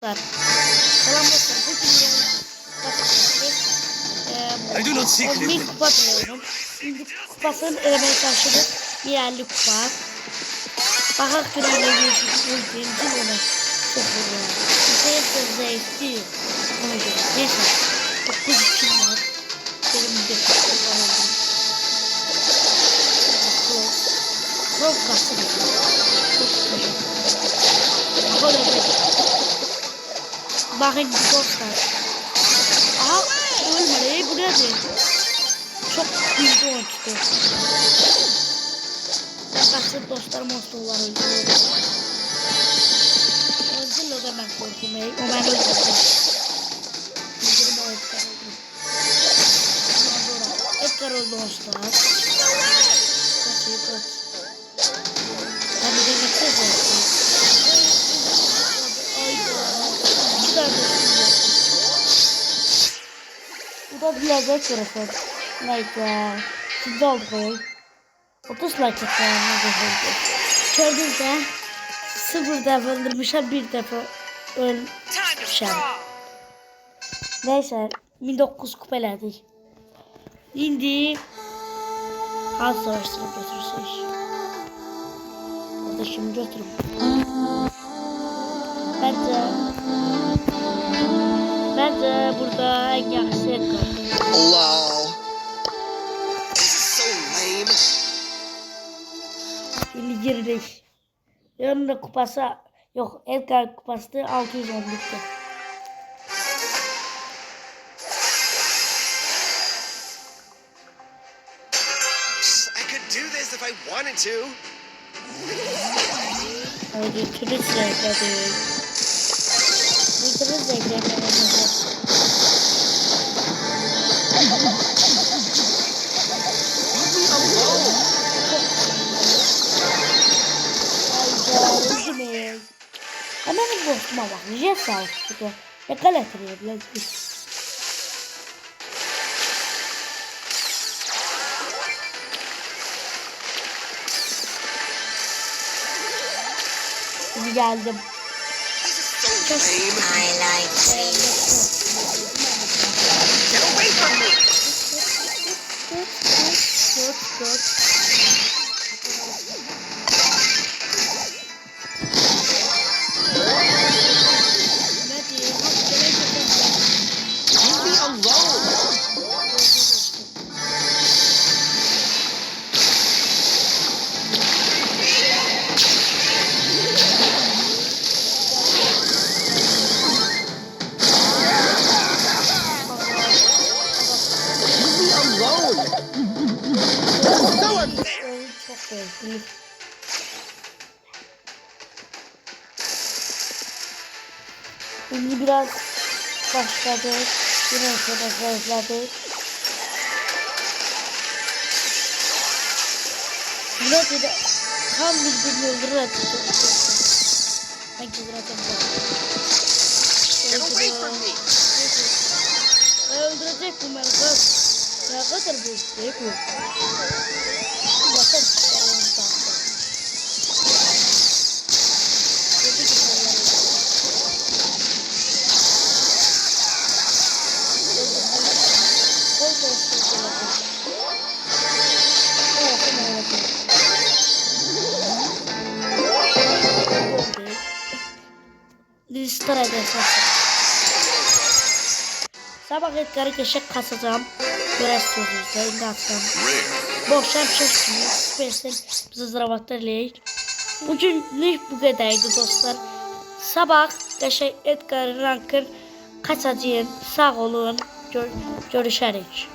Selam dostlar. Bugün bir kupa atıyorum. Şimdi kupasının elemeye karşılığı bir 50 kupa. Bakak günahına geçtiğim için ona çok vuruyor. Bir zayıftı. Ona göre. Neyse. 9 kim var. Benim de kupa var. Çok kastı. Çok kastı. Bakın dostlar. Aha ölmedi. Bu nedir? Çok büyük oyuncu. Yaklaşık dostlar monsterlar öldürüyor. Öldürüyor da ben korkumayı. O ben öldürdüm. Öldürüm o Edgar öldürdüm. Edgar öldü dostlar. Kaçıyı kaç. Ben bir de gideceğiz. Bu da bilecek görürsen. Neyse. Şimdi oldu koy. 30 like atlarına gördüğünüz de 0 defa öldürmüşəm, 1 defa ölmüşəm. Neyse 1900 kupa elədik. İndi az savaştırıp götürürsək. Orada şimdi götürüp. Bence burada en yaxşı Edgar. Lol. This is so lame. Şimdi girdik. Yanında kupası yok. Edgar kupası 611'ti. I could do this if I wanted to. Hadi turist zevkledik. Bu turist zevkledik. Hemen bir dostuma bak. Jet sağlık çıkıyor. Ne kadar etiriyor biraz bir. Şimdi geldim. So lame. I like Get away from me. Tut. Leave me alone. Leave me alone. So unfair. Çok sevdim. Şimdi biraz başladı. Biraz da başladı. Burada da tam birbirini öldürür. Ben kızıracağım. Get away from me. Öldürecek bu merkez. Ne kadar büyük bu. Bakın çıkaralım tahta. Restore edeceğim. Sabah Edgar'ı keşek kasacağım. Görürsünüz de indi atsam. Boşlar çözsünüz. Süpersen bize zaravatlar eləyik. Bugünlük bu qədərdi dostlar. Sabah keşek Edgar'ı rankın kaçacağım. Sağ olun. Görüşərik.